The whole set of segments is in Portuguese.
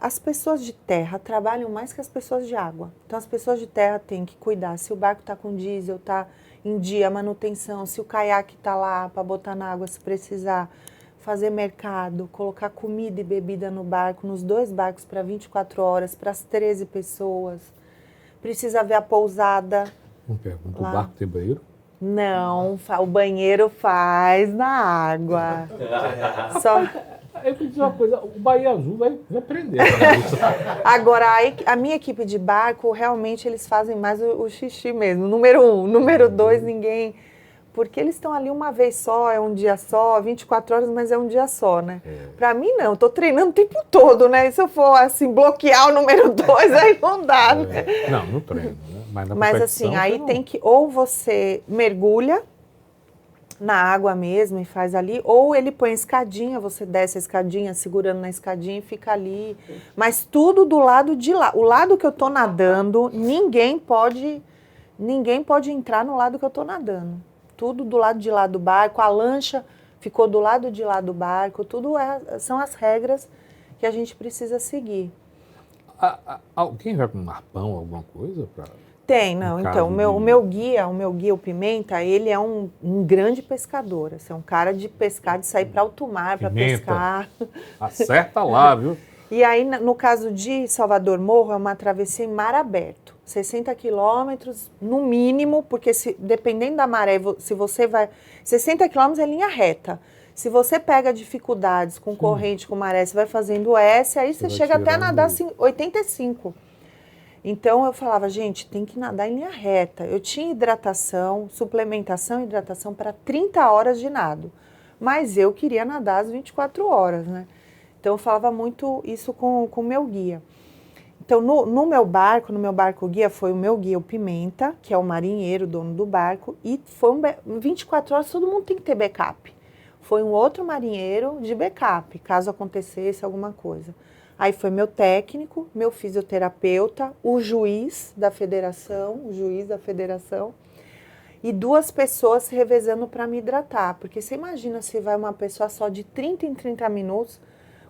as pessoas de terra trabalham mais que as pessoas de água. Então, as pessoas de terra têm que cuidar se o barco está com diesel, está em dia, manutenção, se o caiaque está lá para botar na água se precisar, fazer mercado, colocar comida e bebida no barco, nos 2 barcos para 24 horas, para as 13 pessoas. Precisa ver a pousada. Uma pergunta, Lá. o barco tem banheiro? Não, o banheiro faz na água. Só... Eu vou dizer uma coisa, o Bahia Azul vai aprender. Agora, a minha equipe de barco, realmente eles fazem mais o xixi mesmo. Número 1. Número 2, ninguém... Porque eles estão ali uma vez só, é um dia só, 24 horas, mas é um dia só, né? Pra mim, não. Eu tô treinando o tempo todo, né? E se eu for, assim, bloquear o número 2, aí não dá, né? Não treino, né? Mas, mas assim, aí tem que... Ou você mergulha na água mesmo e faz ali, ou ele põe escadinha, você desce a escadinha, segurando na escadinha e fica ali. Mas tudo do lado de lá. O lado que eu tô nadando, ninguém pode entrar no lado que eu tô nadando. Tudo do lado de lá do barco, a lancha ficou do lado de lá do barco, tudo são as regras que a gente precisa seguir. Alguém vai com um arpão, alguma coisa? Tem, não. Então, o meu guia, o Pimenta, ele é um grande pescador. Assim, é um cara de pescar, de sair para alto mar para pescar. Acerta lá, viu? E aí, no caso de Salvador Morro, é uma travessia em mar aberto. 60 quilômetros, no mínimo, porque dependendo da maré, se você vai... 60 quilômetros é linha reta. Se você pega dificuldades com corrente, com maré, você vai fazendo S, aí você chega até a nadar assim, 85. Então, eu falava, gente, tem que nadar em linha reta. Eu tinha suplementação e hidratação para 30 horas de nado. Mas eu queria nadar às 24 horas, né? Então, eu falava muito isso com o meu guia. Então, no meu barco guia, foi o meu guia, o Pimenta, que é o marinheiro, dono do barco, e foi 24 horas, todo mundo tem que ter backup. Foi um outro marinheiro de backup, caso acontecesse alguma coisa. Aí foi meu técnico, meu fisioterapeuta, o juiz da federação, e 2 pessoas se revezando para me hidratar. Porque você imagina se vai uma pessoa só de 30 em 30 minutos,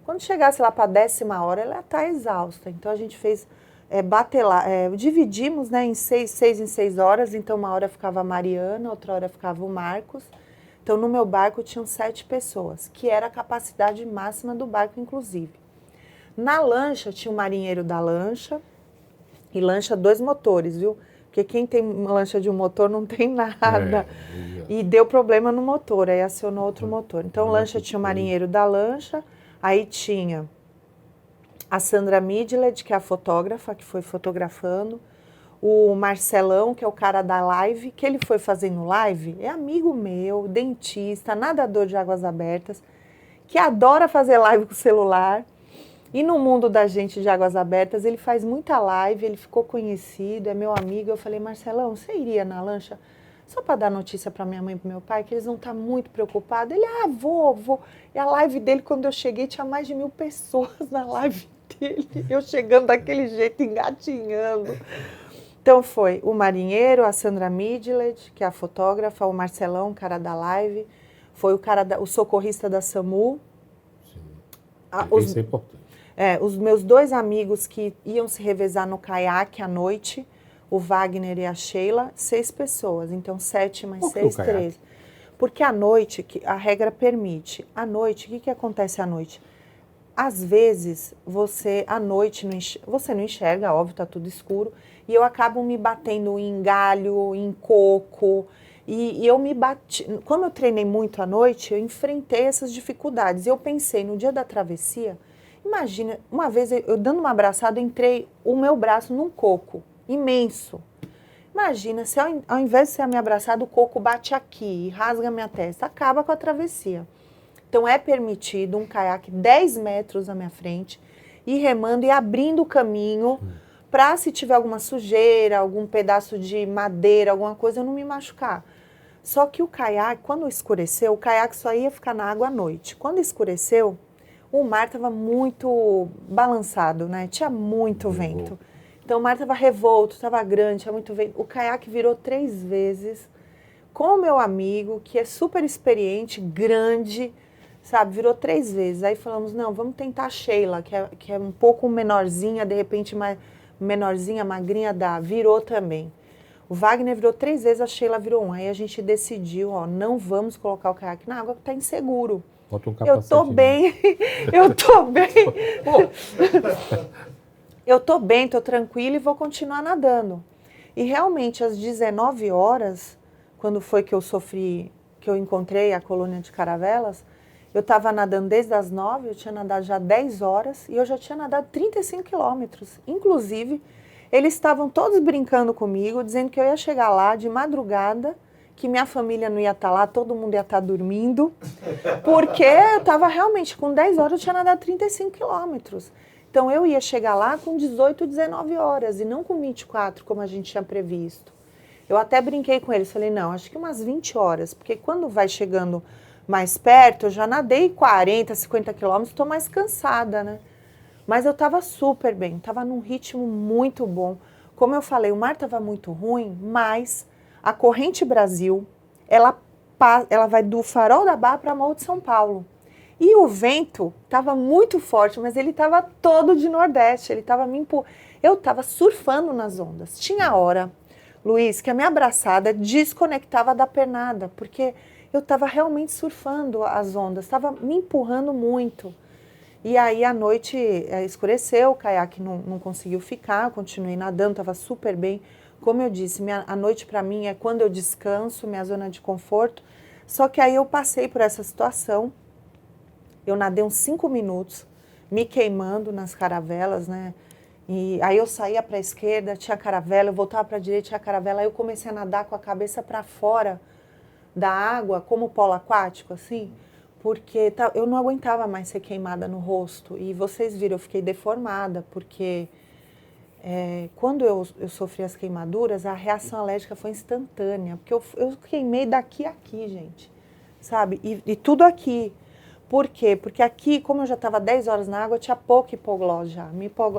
quando chegasse lá para a 10ª hora, ela está exausta. Então, a gente fez dividimos, né, em 6 em 6 horas. Então, uma hora ficava a Mariana, outra hora ficava o Marcos. Então, no meu barco tinham 7 pessoas, que era a capacidade máxima do barco, inclusive. Na lancha, tinha o marinheiro da lancha, e lancha 2 motores, viu? Porque quem tem lancha de um motor não tem nada. E deu problema no motor, aí acionou outro motor. Então, lancha tinha o marinheiro da lancha. Aí tinha a Sandra Midled, que é a fotógrafa, que foi fotografando. O Marcelão, que é o cara da live, que ele foi fazendo live, é amigo meu, dentista, nadador de águas abertas, que adora fazer live com o celular. E no mundo da gente de águas abertas, ele faz muita live, ele ficou conhecido, é meu amigo. Eu falei, Marcelão, você iria na lancha? Só para dar notícia para minha mãe e para meu pai, que eles vão estar muito preocupados. Ele, vou. E a live dele, quando eu cheguei, tinha mais de 1000 pessoas na live dele. Eu chegando daquele jeito, engatinhando. Então foi o marinheiro, a Sandra Midled, que é a fotógrafa, o Marcelão, cara da live. Foi o socorrista da SAMU. Sim. Isso é importante. Os meus 2 amigos que iam se revezar no caiaque à noite, o Wagner e a Sheila, 6 pessoas. Então, 7 mais 6, 13. Porque à noite, a regra permite. À noite, o que acontece à noite? Às vezes, à noite, você não enxerga, óbvio, está tudo escuro, e eu acabo me batendo em galho, em coco, e eu me bati. Como eu treinei muito à noite, eu enfrentei essas dificuldades. Eu pensei, no dia da travessia, imagina, uma vez eu dando uma abraçada, entrei o meu braço num coco imenso. Imagina, se ao invés de ser me abraçado, o coco bate aqui e rasga minha testa, acaba com a travessia. Então, é permitido um caiaque 10 metros na minha frente, ir remando e abrindo o caminho para, se tiver alguma sujeira, algum pedaço de madeira, alguma coisa, eu não me machucar. Só que o caiaque, quando escureceu, o caiaque só ia ficar na água à noite. Quando escureceu, o mar estava muito balançado, né? Tinha muito vento. Então, o mar estava revolto, estava grande, tinha muito vento. O caiaque virou 3 vezes com o meu amigo, que é super experiente, grande, sabe? Virou 3 vezes. Aí falamos, não, vamos tentar a Sheila, que é um pouco menorzinha, de repente mais menorzinha, magrinha, dá. Virou também. O Wagner virou 3 vezes, a Sheila virou 1. Aí a gente decidiu, ó, não vamos colocar o caiaque na água, porque tá inseguro. Bota um Eu capacete. tô bem, eu tô bem. Eu tô bem, tô tranquila e vou continuar nadando. E realmente, às 19 horas, quando foi que eu sofri, que eu encontrei a colônia de caravelas, eu estava nadando desde as 9, eu tinha nadado já 10 horas e eu já tinha nadado 35 quilômetros. Inclusive, eles estavam todos brincando comigo, dizendo que eu ia chegar lá de madrugada, que minha família não ia estar lá, todo mundo ia estar dormindo, porque eu estava realmente, com 10 horas eu tinha nadado 35 quilômetros. Então eu ia chegar lá com 18, 19 horas e não com 24, como a gente tinha previsto. Eu até brinquei com eles, falei, não, acho que umas 20 horas, porque quando vai chegando mais perto, eu já nadei 40, 50 quilômetros, estou mais cansada, né? Mas eu estava super bem, estava num ritmo muito bom. Como eu falei, o mar estava muito ruim, mas a Corrente Brasil, ela vai do Farol da Barra para Morro de São Paulo. E o vento estava muito forte, mas ele estava todo de nordeste, ele estava me empurrando. Eu estava surfando nas ondas. Tinha hora, Luiz, que a minha abraçada desconectava da pernada, porque eu estava realmente surfando as ondas, estava me empurrando muito. E aí à noite escureceu, o caiaque não conseguiu ficar, eu continuei nadando, estava super bem. Como eu disse, a noite para mim é quando eu descanso, minha zona de conforto. Só que aí eu passei por essa situação, eu nadei uns 5 minutos, me queimando nas caravelas, né? E aí eu saía para a esquerda, tinha caravela, eu voltava para a direita, tinha caravela. Aí eu comecei a nadar com a cabeça para fora da água, como polo aquático, assim, porque eu não aguentava mais ser queimada no rosto. E vocês viram, eu fiquei deformada, porque quando eu sofri as queimaduras, a reação alérgica foi instantânea, porque eu queimei daqui a aqui, gente, sabe? E tudo aqui. Por quê? Porque aqui, como eu já estava 10 horas na água, tinha pouca hipoglose já.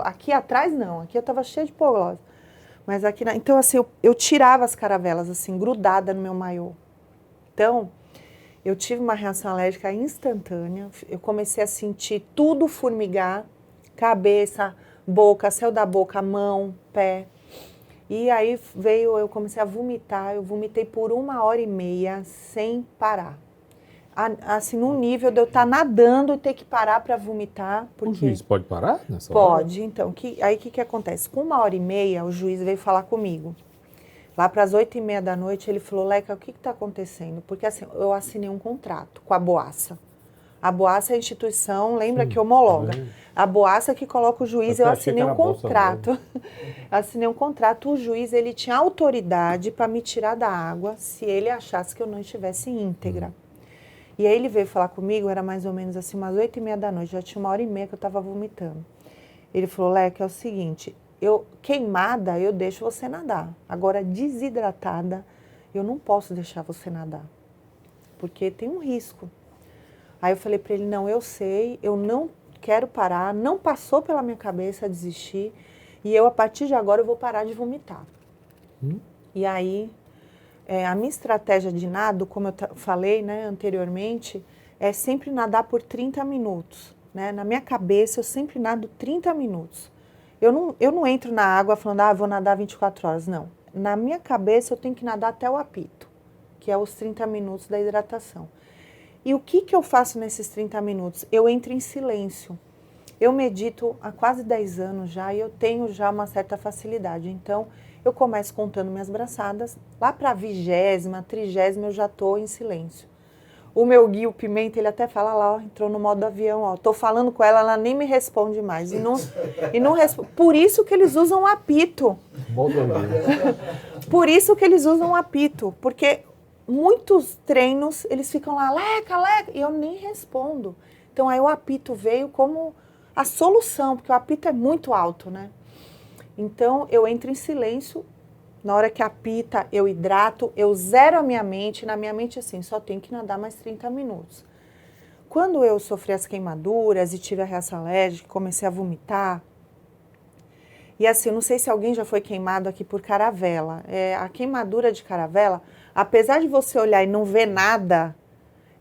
Aqui atrás, não. Aqui eu estava cheia de hipoglose. Mas aqui, então, assim, eu tirava as caravelas, assim, grudada no meu maiô. Então, eu tive uma reação alérgica instantânea. Eu comecei a sentir tudo formigar. Cabeça, boca, céu da boca, mão, pé. E aí eu comecei a vomitar. Eu vomitei por 1h30 sem parar. Assim, num nível de eu estar nadando e ter que parar para vomitar. Porque... O juiz pode parar nessa hora? Pode, então. Aí o que acontece? Com 1h30, o juiz veio falar comigo. Lá para as 8h30 da noite, ele falou, Leca, o que está acontecendo? Porque assim, eu assinei um contrato com a Boassa. A Boassa é a instituição, lembra que homologa. A Boassa que coloca o juiz, eu assinei um contrato. Assinei um contrato, o juiz ele tinha autoridade para me tirar da água se ele achasse que eu não estivesse íntegra. E aí ele veio falar comigo, era mais ou menos assim, umas 8h30 da noite, já tinha 1h30 que eu estava vomitando. Ele falou, Leca, é o seguinte, queimada eu deixo você nadar, agora desidratada eu não posso deixar você nadar, porque tem um risco. Aí eu falei para ele, não, eu sei, eu não quero parar, não passou pela minha cabeça desistir, e eu a partir de agora eu vou parar de vomitar. E aí... a minha estratégia de nado, como eu falei, né, anteriormente, é sempre nadar por 30 minutos. Né? Na minha cabeça, eu sempre nado 30 minutos. Eu não entro na água falando, vou nadar 24 horas. Não. Na minha cabeça, eu tenho que nadar até o apito, que é os 30 minutos da hidratação. E o que eu faço nesses 30 minutos? Eu entro em silêncio. Eu medito há quase 10 anos já e eu tenho já uma certa facilidade. Então, eu começo contando minhas braçadas, lá para a 20ª, 30ª eu já estou em silêncio. O meu guia, o Pimenta, ele até fala lá, entrou no modo avião, estou falando com ela, ela nem me responde mais. E não responde. Por isso que eles usam o apito. Modo avião. Por isso que eles usam o apito, porque muitos treinos, eles ficam lá, Leca, Leca, e eu nem respondo. Então aí o apito veio como a solução, porque o apito é muito alto, né? Então, eu entro em silêncio, na hora que apita, eu hidrato, eu zero a minha mente, na minha mente assim, só tenho que nadar mais 30 minutos. Quando eu sofri as queimaduras e tive a reação alérgica, comecei a vomitar, e assim, não sei se alguém já foi queimado aqui por caravela, a queimadura de caravela, apesar de você olhar e não ver nada,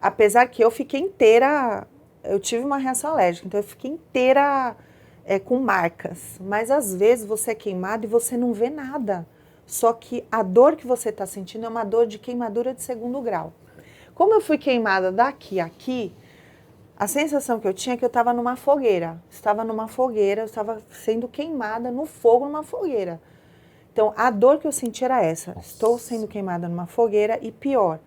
apesar que eu fiquei inteira, eu tive uma reação alérgica, então eu fiquei inteira com marcas. Mas às vezes você é queimado e você não vê nada. Só que a dor que você está sentindo é uma dor de queimadura de 2º grau. Como eu fui queimada daqui a aqui, a sensação que eu tinha é que eu estava numa fogueira. Eu estava sendo queimada no fogo numa fogueira. Então, a dor que eu senti era essa. Nossa. Estou sendo queimada numa fogueira e pior,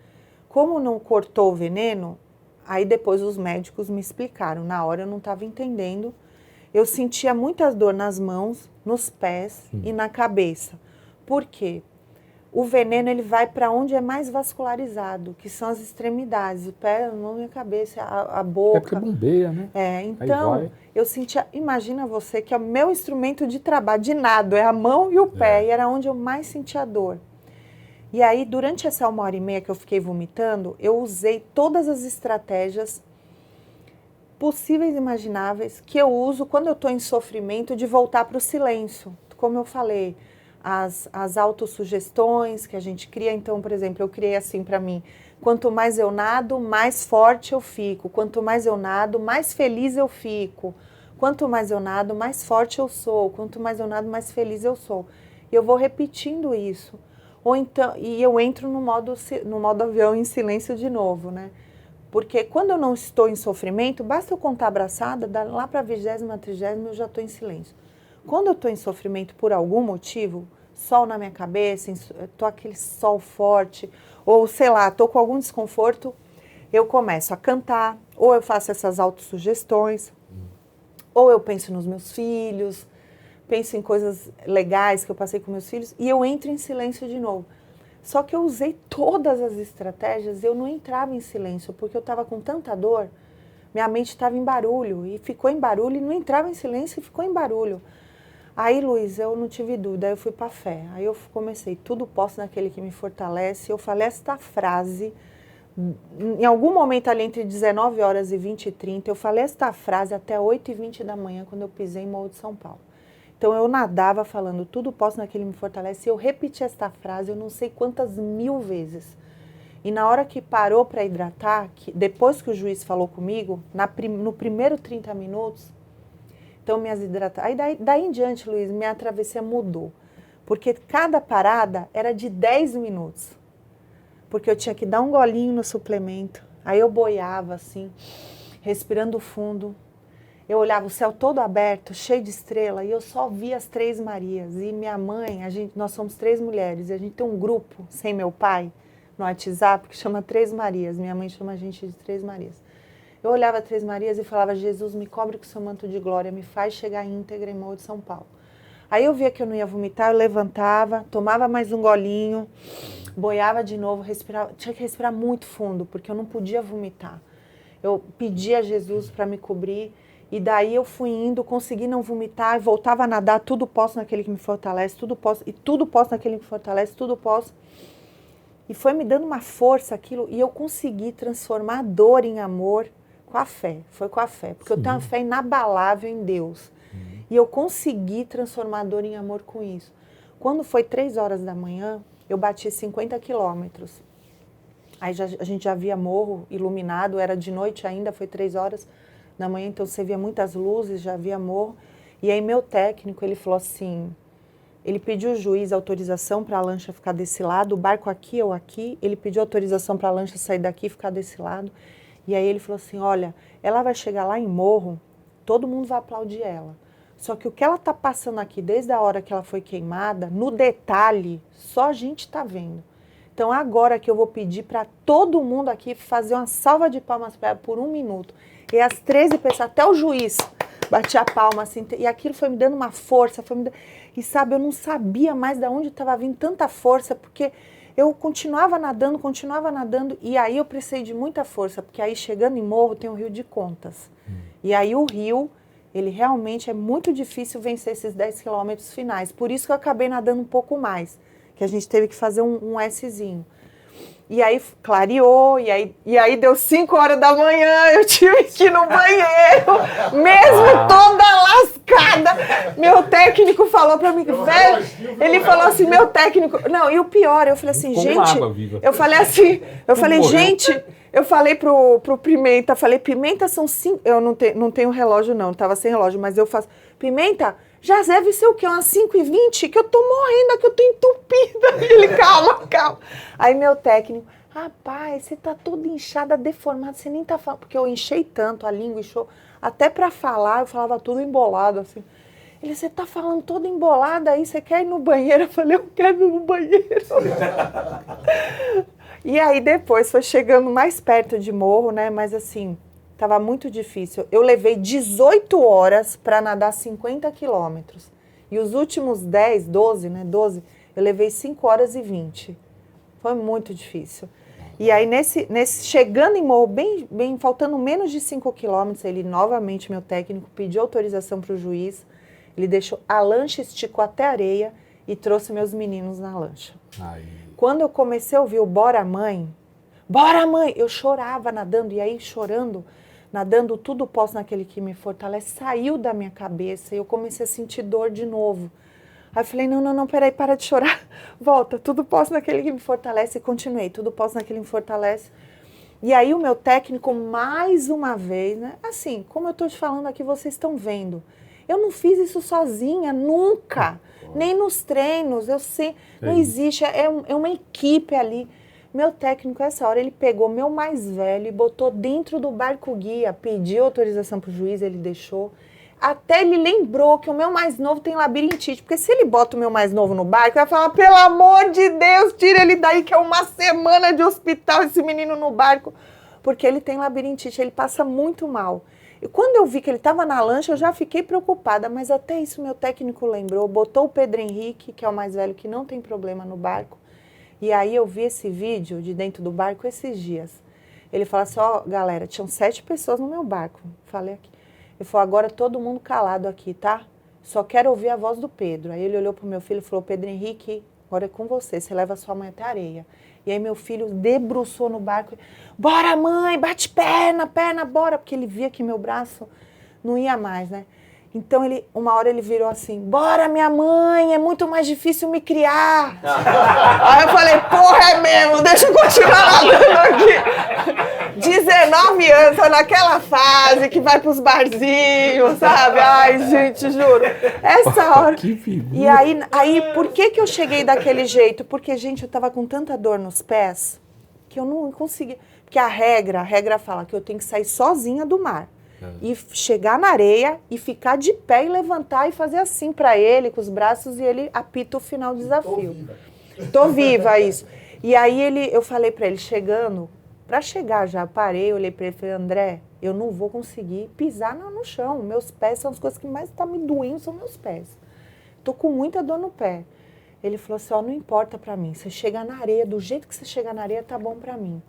como não cortou o veneno, aí depois os médicos me explicaram. Na hora eu não estava entendendo. Eu sentia muita dor nas mãos, nos pés e na cabeça. Por quê? O veneno ele vai para onde é mais vascularizado, que são as extremidades, o pé, a mão e a cabeça, a boca. É porque bombeia, né? Então, eu sentia, imagina você que é o meu instrumento de trabalho, de nado, é a mão e o pé, e era onde eu mais sentia dor. E aí, durante essa 1h30 que eu fiquei vomitando, eu usei todas as estratégias possíveis e imagináveis que eu uso quando eu estou em sofrimento de voltar para o silêncio, como eu falei. As autossugestões que a gente cria. Então, por exemplo, eu criei assim para mim: quanto mais eu nado, mais forte eu fico. Quanto mais eu nado, mais feliz eu fico. Quanto mais eu nado, mais forte eu sou. Quanto mais eu nado, mais feliz eu sou. E eu vou repetindo isso. Ou então, e eu entro no modo avião em silêncio de novo, né? Porque quando eu não estou em sofrimento, basta eu contar abraçada, lá para a 20ª, 30ª, eu já estou em silêncio. Quando eu estou em sofrimento por algum motivo, sol na minha cabeça, estou aquele sol forte, ou sei lá, estou com algum desconforto, eu começo a cantar, ou eu faço essas autossugestões, ou eu penso nos meus filhos, penso em coisas legais que eu passei com meus filhos, e eu entro em silêncio de novo. Só que eu usei todas as estratégias, eu não entrava em silêncio, porque eu estava com tanta dor, minha mente estava em barulho, e ficou em barulho, e não entrava em silêncio e ficou em barulho. Aí, Luiz, eu não tive dúvida, aí eu fui para a fé. Aí eu comecei, tudo posso naquele que me fortalece. Eu falei esta frase, em algum momento ali entre 19 horas e 20h30, eu falei esta frase até 8h20 da manhã, quando eu pisei em Morro de São Paulo. Então eu nadava falando, tudo posso naquele que me fortalece. Eu repeti esta frase, eu não sei quantas 1000 vezes. E na hora que parou para hidratar, depois que o juiz falou comigo, no primeiro 30 minutos, então, minhas hidratações. Aí, daí em diante, Luiz, minha travessia mudou. Porque cada parada era de 10 minutos. Porque eu tinha que dar um golinho no suplemento. Aí eu boiava, assim, respirando fundo. Eu olhava o céu todo aberto, cheio de estrela, e eu só via as 3 Marias. E minha mãe, nós somos 3 mulheres, e a gente tem um grupo, sem meu pai, no WhatsApp, que chama 3 Marias. Minha mãe chama a gente de 3 Marias. Eu olhava 3 Marias e falava, Jesus, me cobre com seu manto de glória, me faz chegar íntegra em Morro de São Paulo. Aí eu via que eu não ia vomitar, eu levantava, tomava mais um golinho, boiava de novo, respirava, tinha que respirar muito fundo, porque eu não podia vomitar. Eu pedia a Jesus para me cobrir, e daí eu fui indo, consegui não vomitar, e voltava a nadar, tudo posso naquele que me fortalece, tudo posso naquele que me fortalece, tudo posso. E foi me dando uma força aquilo, e eu consegui transformar a dor em amor, com a fé, foi com a fé, porque eu tenho uma fé inabalável em Deus. E eu consegui transformar a dor em amor com isso. Quando foi 3 horas da manhã, eu bati 50 quilômetros. Aí a gente já via morro iluminado, era de noite ainda, foi 3 horas da manhã, então você via muitas luzes, já via morro. E aí meu técnico, ele falou assim, ele pediu ao juiz autorização para a lancha ficar desse lado, o barco aqui ou aqui, ele pediu autorização para a lancha sair daqui e ficar desse lado. E aí ele falou assim, olha, ela vai chegar lá em Morro, todo mundo vai aplaudir ela. Só que o que ela está passando aqui desde a hora que ela foi queimada, no detalhe, só a gente está vendo. Então agora que eu vou pedir para todo mundo aqui fazer uma salva de palmas para ela por 1 minuto. E as 13 pessoas, até o juiz, batia a palma assim, e aquilo foi me dando uma força, e sabe, eu não sabia mais de onde estava vindo tanta força, porque eu continuava nadando, e aí eu precisei de muita força, porque aí chegando em Morro tem o Rio de Contas. E aí o rio, ele realmente é muito difícil vencer esses 10 quilômetros finais. Por isso que eu acabei nadando um pouco mais, que a gente teve que fazer um Szinho. E aí clareou, e aí deu 5 horas da manhã, eu tive que ir no banheiro, mesmo toda lascada, Meu técnico falou pra mim, velho, ele falou assim, meu técnico... Não, e o pior, eu falei assim, gente... Eu falei assim, gente... Eu falei pro Pimenta, Pimenta são 5... Eu não tenho relógio não, tava sem relógio, mas eu faço... Pimenta, já deve ser o quê? Umas 5h20? Que eu tô morrendo aqui, eu tô entupida. E ele, calma. Aí meu técnico, rapaz, você tá toda inchada, deformada, você nem tá falando... Porque eu enchei tanto, a língua inchou... Até pra falar, eu falava tudo embolado, assim. Ele, você tá falando toda embolada aí, você quer ir no banheiro? Eu falei, eu quero ir no banheiro. E aí depois foi chegando mais perto de morro, né? Mas assim, tava muito difícil. Eu levei 18 horas para nadar 50 quilômetros. E os últimos 12, eu levei 5 horas e 20. Foi muito difícil. E aí, chegando em morro, bem, faltando menos de 5 quilômetros, ele novamente, meu técnico, pediu autorização para o juiz. Ele deixou a lancha, esticou até a areia e trouxe meus meninos na lancha. Ai. Quando eu comecei a ouvir o bora mãe, eu chorava nadando, e aí chorando, nadando, tudo posso naquele que me fortalece, saiu da minha cabeça e eu comecei a sentir dor de novo. Aí eu falei, não, peraí, para de chorar, volta, tudo posso naquele que me fortalece, e continuei, tudo posso naquele que me fortalece. E aí o meu técnico, mais uma vez, né, assim, como eu estou te falando aqui, vocês estão vendo, eu não fiz isso sozinha, nunca, nem nos treinos, eu sei, não existe, é uma equipe ali. Meu técnico, essa hora, ele pegou meu mais velho e botou dentro do barco guia, pediu autorização para o juiz, ele deixou. Até ele lembrou que o meu mais novo tem labirintite, porque se ele bota o meu mais novo no barco, ele vai falar, pelo amor de Deus, tira ele daí, que é uma semana de hospital esse menino no barco, porque ele tem labirintite, ele passa muito mal. E quando eu vi que ele estava na lancha, eu já fiquei preocupada, mas até isso meu técnico lembrou, botou o Pedro Henrique, que é o mais velho, que não tem problema no barco, e aí eu vi esse vídeo de dentro do barco esses dias. Ele falou assim, galera, tinham 7 pessoas no meu barco, falei aqui. Ele falou, agora todo mundo calado aqui, tá? Só quero ouvir a voz do Pedro. Aí ele olhou pro meu filho e falou, Pedro Henrique, agora é com você, você leva sua mãe até a areia. E aí meu filho debruçou no barco, bora mãe, bate perna, bora, porque ele via que meu braço não ia mais, né? Então uma hora ele virou assim, bora minha mãe, é muito mais difícil me criar. Aí eu falei, porra, é mesmo, deixa eu continuar nadando aqui. 19 anos, tá naquela fase que vai pros barzinhos, sabe? Ai, gente, juro. Essa hora. Que figura. E aí, por que eu cheguei daquele jeito? Porque, gente, eu tava com tanta dor nos pés que eu não conseguia. Porque a regra fala que eu tenho que sair sozinha do mar. E chegar na areia e ficar de pé e levantar e fazer assim pra ele, com os braços, e ele apita o final do desafio. Tô viva, isso. E aí eu falei pra ele, pra chegar já, parei, olhei pra ele e falei, André, eu não vou conseguir pisar no chão. Meus pés são as coisas que mais tá me doendo, são meus pés. Tô com muita dor no pé. Ele falou assim, não importa pra mim, você chega na areia, do jeito que você chegar na areia, tá bom pra mim.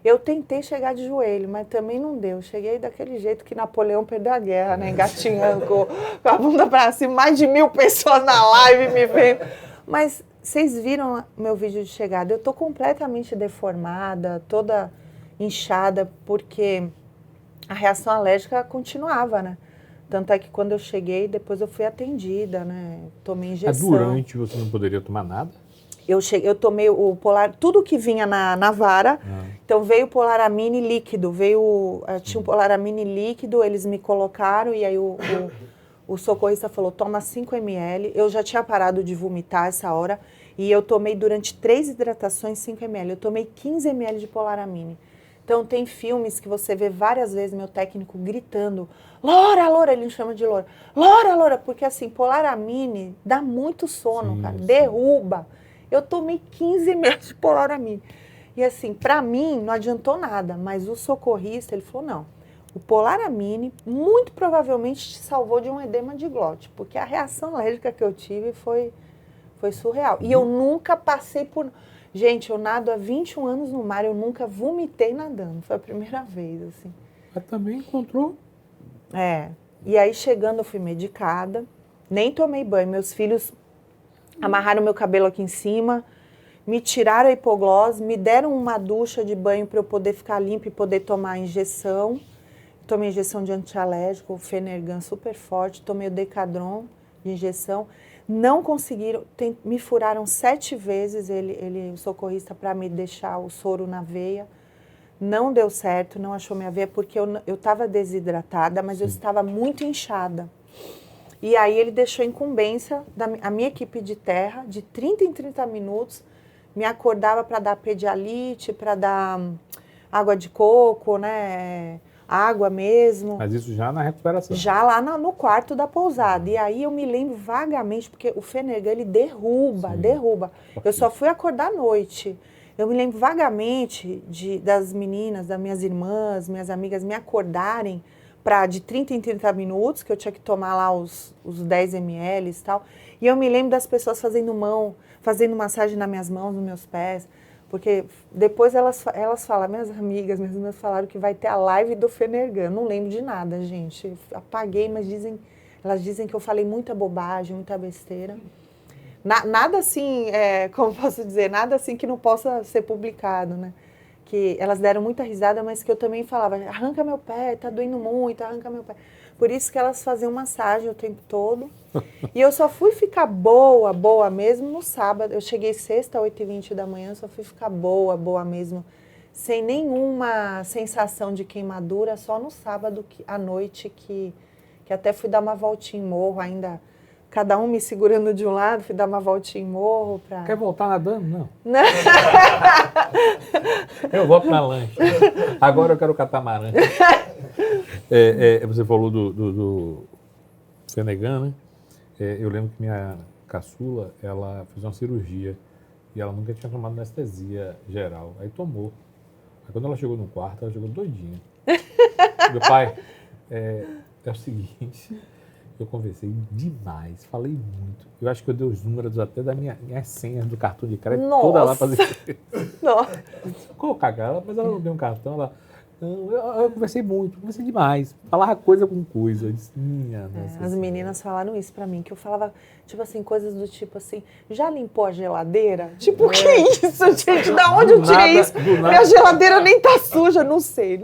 Eu tentei chegar de joelho, mas também não deu. Cheguei daquele jeito que Napoleão perdeu a guerra, né? Engatinhando com a bunda pra cima, mais de 1000 pessoas na live me vendo. Mas vocês viram meu vídeo de chegada, eu tô completamente deformada, toda inchada, porque a reação alérgica continuava, né? Tanto é que quando eu cheguei, depois eu fui atendida, né? Tomei injeção. Durante você não poderia tomar nada? Eu tomei o Polar, tudo que vinha na vara, então veio o Polaramine líquido, tinha um Polaramine líquido, eles me colocaram e aí o socorrista falou, toma 5 ml, eu já tinha parado de vomitar essa hora e eu tomei durante 3 hidratações 5 ml, eu tomei 15 ml de Polaramine. Então tem filmes que você vê várias vezes meu técnico gritando, Loura, ele me chama de Loura, Loura, porque assim, Polaramine dá muito sono, cara, derruba. Eu tomei 15 ml de Polaramine. E assim, pra mim, não adiantou nada. Mas o socorrista, ele falou, não. O Polaramine, muito provavelmente, te salvou de um edema de glote. Porque a reação alérgica que eu tive foi surreal. E eu nunca passei por... Gente, eu nado há 21 anos no mar. Eu nunca vomitei nadando. Foi a primeira vez, assim. Mas também encontrou? E aí, chegando, eu fui medicada. Nem tomei banho. Meus filhos... amarraram meu cabelo aqui em cima, me tiraram a hipoglose, me deram uma ducha de banho para eu poder ficar limpa e poder tomar a injeção. Tomei injeção de antialérgico, o Fenergan super forte, tomei o Decadron, de injeção. Não conseguiram, me furaram 7 vezes, o socorrista, para me deixar o soro na veia. Não deu certo, não achou minha veia, porque eu estava desidratada, mas eu estava muito inchada. E aí ele deixou a incumbência a minha equipe de terra, de 30 em 30 minutos, me acordava para dar Pedialite, para dar água de coco, né? Água mesmo. Mas isso já na recuperação? Já lá no quarto da pousada. E aí eu me lembro vagamente, porque o Fenergan, ele derruba. Eu só fui acordar à noite. Eu me lembro vagamente das meninas, das minhas irmãs, minhas amigas me acordarem de 30 em 30 minutos, que eu tinha que tomar lá os 10 ml e tal. E eu me lembro das pessoas fazendo massagem nas minhas mãos, nos meus pés. Porque depois elas falam, minhas amigas, minhas irmãs falaram que vai ter a live do Fenergan. Não lembro de nada, gente. Apaguei, mas elas dizem que eu falei muita bobagem, muita besteira. Nada assim, como posso dizer, nada assim que não possa ser publicado, né? Que elas deram muita risada, mas que eu também falava, arranca meu pé, tá doendo muito, arranca meu pé. Por isso que elas faziam massagem o tempo todo. E eu só fui ficar boa mesmo no sábado. Eu cheguei sexta, 8h20 da manhã, só fui ficar boa mesmo. Sem nenhuma sensação de queimadura, só no sábado à noite que até fui dar uma voltinha em morro ainda. Cada um me segurando de um lado, fui dar uma voltinha em morro. Quer voltar nadando? Não. Não. Eu volto na lancha. Agora eu quero catamarã. Você falou do Fenergan, né? Eu lembro que minha caçula, ela fez uma cirurgia e ela nunca tinha tomado anestesia geral. Aí tomou. Aí quando ela chegou no quarto, ela chegou doidinha. Meu pai, é o seguinte... Eu conversei demais, falei muito. Eu acho que eu dei os números até da minhas senhas do cartão de crédito. Nossa. Toda lá fazer isso. Nossa. Ficou cagada, mas ela não deu um cartão. Eu conversei muito, conversei demais. Falava coisa com coisa. Eu disse, minha nossa. As meninas falaram isso pra mim, que eu falava, tipo assim, coisas do tipo assim, já limpou a geladeira? Tipo, que isso, gente? Da onde eu tirei isso? Minha geladeira nem tá suja, não sei.